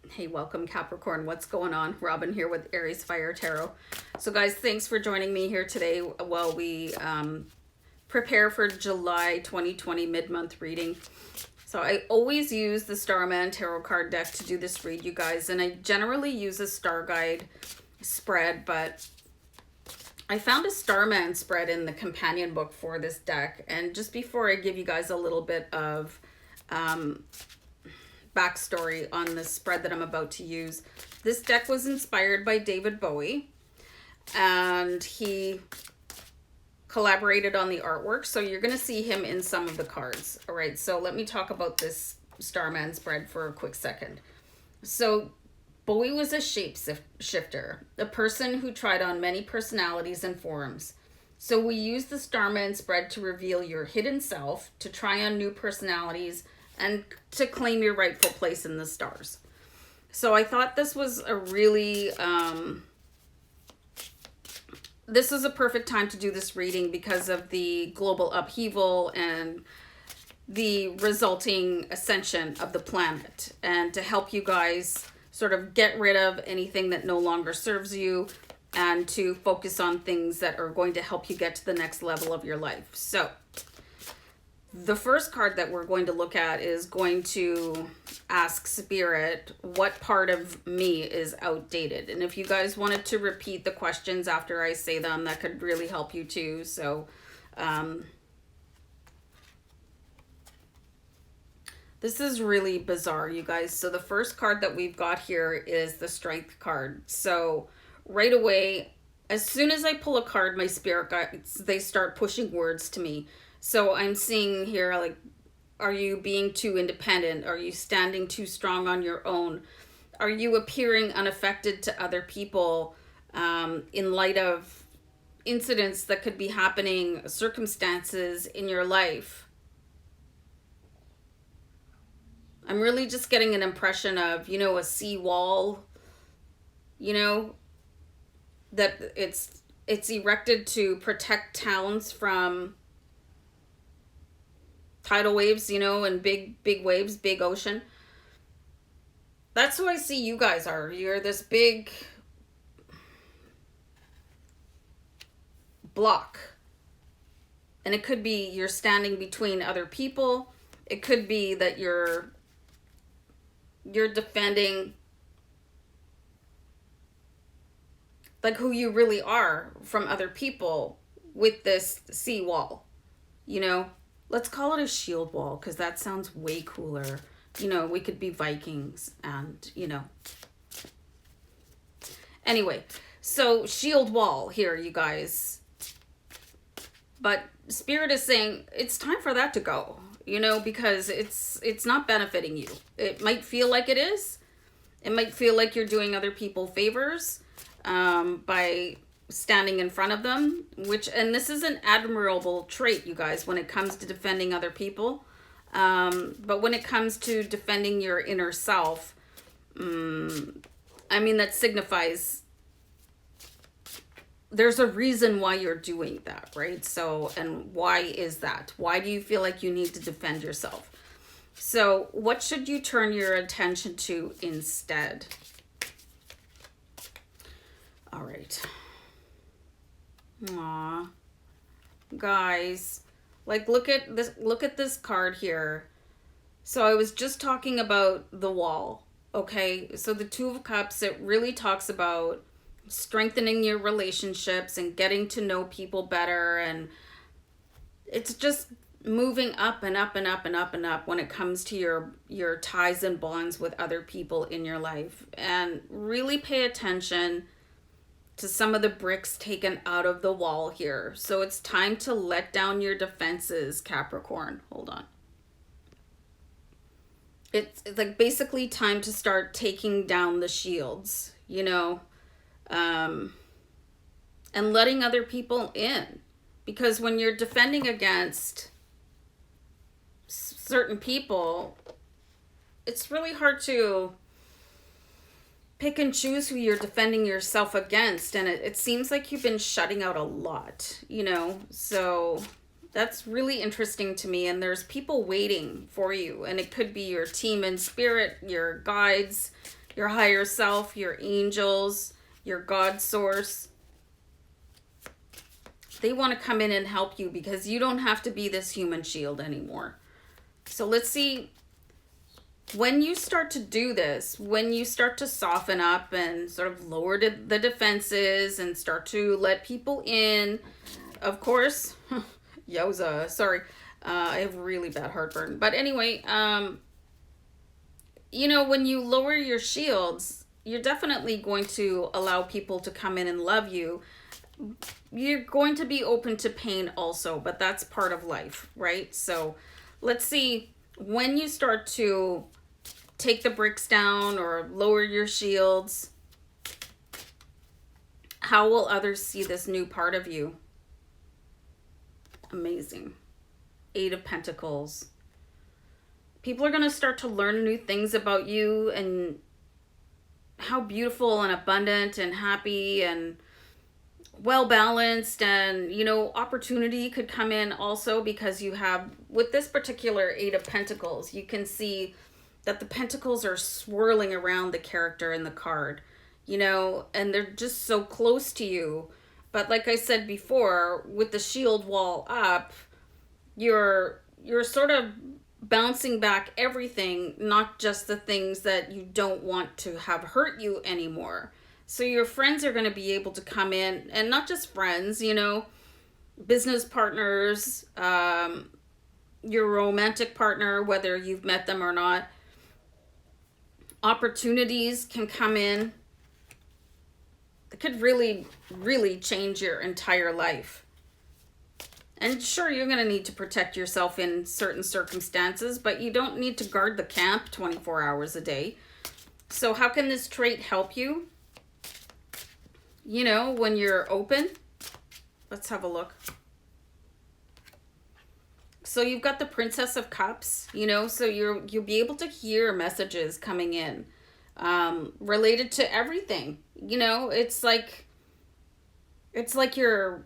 Hey, welcome Capricorn. What's going on? Robin here with AriesFireTarot. So guys, thanks for joining me here today while we prepare for July 2020 mid-month reading. So I always use the Starman tarot card deck to do this read, you guys, and I generally use a star guide spread, but I found a Starman spread in the companion book for this deck. And just before I give you guys a little bit of backstory on the spread that I'm about to use, this deck was inspired by David Bowie, and he collaborated on the artwork, so you're going to see him in some of the cards. All right, so let me talk about this Starman spread for a quick second. So Bowie was a shapeshifter, a person who tried on many personalities and forms. So we use the Starman spread to reveal your hidden self, to try on new personalities, and to claim your rightful place in the stars. So I thought this was a really, this is a perfect time to do this reading because of the global upheaval and the resulting ascension of the planet, and to help you guys sort of get rid of anything that no longer serves you and to focus on things that are going to help you get to the next level of your life. So the first card that we're going to look at is going to ask Spirit, what part of me is outdated? And if you guys wanted to repeat the questions after I say them, that could really help you too. So this is really bizarre, you guys. So the first card that we've got here is the Strength card. So right away, as soon as I pull a card, my spirit guides, they start pushing words to me. So I'm seeing here, like, are you being too independent? Are you standing too strong on your own? Are you appearing unaffected to other people in light of incidents that could be happening, circumstances in your life? I'm really just getting an impression of, you know, a seawall, you know, that it's erected to protect towns from tidal waves, you know, and big waves, big ocean. That's who I see you guys are. You're this big block. And it could be you're standing between other people. It could be that you're defending like who you really are from other people with this seawall, you know. Let's call it a shield wall because that sounds way cooler. You know, we could be Vikings and, you know. Anyway, so shield wall here, you guys. But Spirit is saying it's time for that to go, you know, because it's not benefiting you. It might feel like it is. It might feel like you're doing other people favors by standing in front of them, and this is an admirable trait, you guys, when it comes to defending other people. But when it comes to defending your inner self, I mean, that signifies there's a reason why you're doing that, right? So, and why is that? Why do you feel like you need to defend yourself? So what should you turn your attention to instead? All right. Aw, guys, like, look at this card here. So I was just talking about the wall, okay? So the Two of Cups, it really talks about strengthening your relationships and getting to know people better, and it's just moving up and up and up and up and up when it comes to your ties and bonds with other people in your life. And really pay attention to some of the bricks taken out of the wall here. So it's time to let down your defenses, Capricorn. Hold on. It's like basically time to start taking down the shields, you know, and letting other people in. Because when you're defending against certain people, it's really hard to pick and choose who you're defending yourself against, and it seems like you've been shutting out a lot, you know. So that's really interesting to me, and there's people waiting for you, and it could be your team in spirit, your guides, your higher self, your angels, your God source. They want to come in and help you because you don't have to be this human shield anymore. So let's see, when you start to do this, when you start to soften up and sort of lower the defenses and start to let people in, of course, yowza, sorry, I have really bad heartburn. But anyway, you know, when you lower your shields, you're definitely going to allow people to come in and love you. You're going to be open to pain also, but that's part of life, right? So let's see, when you start to take the bricks down or lower your shields, how will others see this new part of you? Amazing. 8 of Pentacles. People are going to start to learn new things about you and how beautiful and abundant and happy and well balanced, and you know, opportunity could come in also because you have, with this particular 8 of Pentacles, you can see that the pentacles are swirling around the character in the card, you know, and they're just so close to you. But like I said before, with the shield wall up, you're sort of bouncing back everything, not just the things that you don't want to have hurt you anymore. So your friends are going to be able to come in, and not just friends, you know, business partners, your romantic partner, whether you've met them or not. Opportunities can come in. It could really, really change your entire life. And sure, you're going to need to protect yourself in certain circumstances, but you don't need to guard the camp 24 hours a day. So how can this trait help you? You know, when you're open, let's have a look. So you've got the Princess of Cups, you know, so you'll be able to hear messages coming in related to everything. You know, it's like your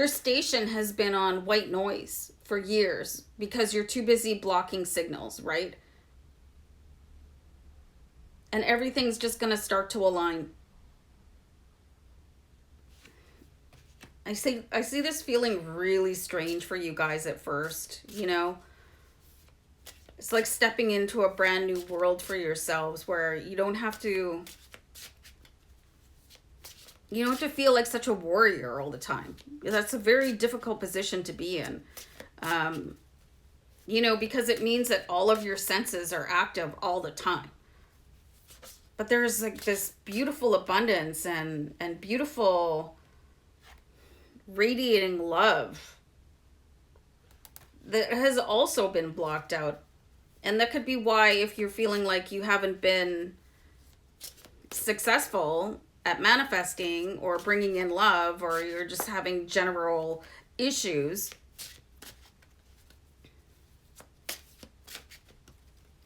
station has been on white noise for years because you're too busy blocking signals, right? And everything's just going to start to align. I see this feeling really strange for you guys at first, you know. It's like stepping into a brand new world for yourselves where you don't have to feel like such a warrior all the time. That's a very difficult position to be in. You know, because it means that all of your senses are active all the time. But there's like this beautiful abundance and beautiful radiating love that has also been blocked out. And that could be why, if you're feeling like you haven't been successful at manifesting or bringing in love, or you're just having general issues,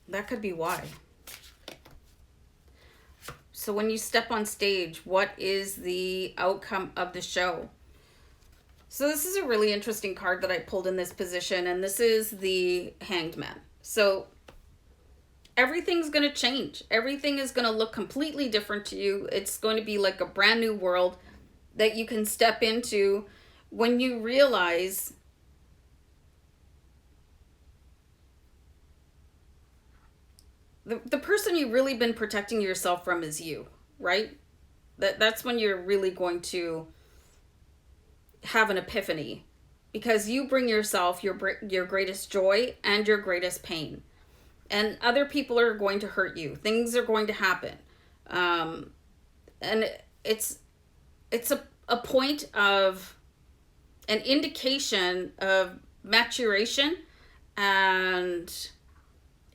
that could be why. So when you step on stage, what is the outcome of the show? So this is a really interesting card that I pulled in this position, and this is the Hanged Man. So everything's going to change. Everything is going to look completely different to you. It's going to be like a brand new world that you can step into when you realize the person you've really been protecting yourself from is you, right? That's when you're really going to have an epiphany, because you bring yourself your greatest joy and your greatest pain, and other people are going to hurt you. Things are going to happen, and it's a point of an indication of maturation and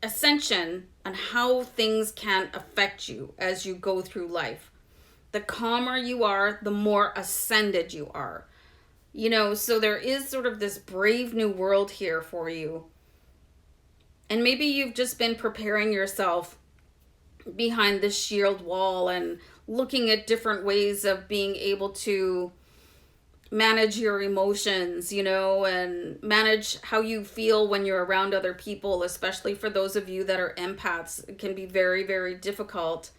ascension on how things can affect you as you go through life. The calmer you are, the more ascended you are. You know, so there is sort of this brave new world here for you. And maybe you've just been preparing yourself behind this shield wall and looking at different ways of being able to manage your emotions, you know, and manage how you feel when you're around other people, especially for those of you that are empaths. It can be very, very difficult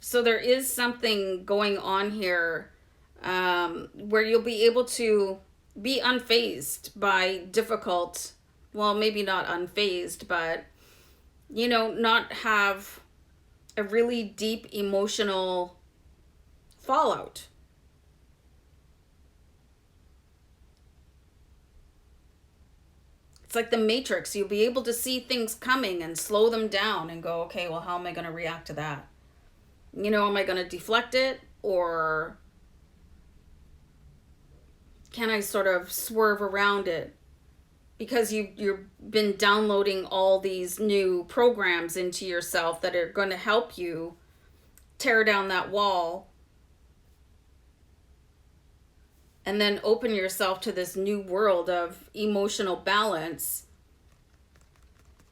So there is something going on here where you'll be able to be unfazed by difficult, well, maybe not unfazed, but, you know, not have a really deep emotional fallout. It's like the Matrix. You'll be able to see things coming and slow them down and go, okay, well, how am I going to react to that? You know, am I going to deflect it, or can I sort of swerve around it? Because you've been downloading all these new programs into yourself that are going to help you tear down that wall and then open yourself to this new world of emotional balance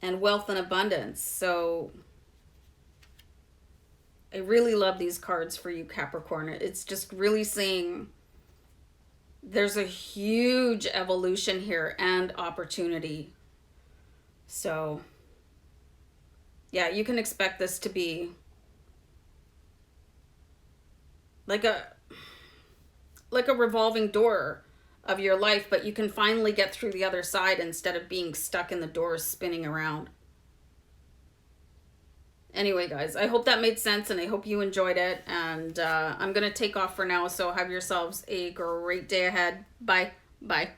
and wealth and abundance. So I really love these cards for you, Capricorn. It's just really saying there's a huge evolution here and opportunity. So yeah, you can expect this to be like a revolving door of your life, but you can finally get through the other side instead of being stuck in the doors spinning around. Anyway, guys, I hope that made sense and I hope you enjoyed it. And I'm going to take off for now. So have yourselves a great day ahead. Bye. Bye.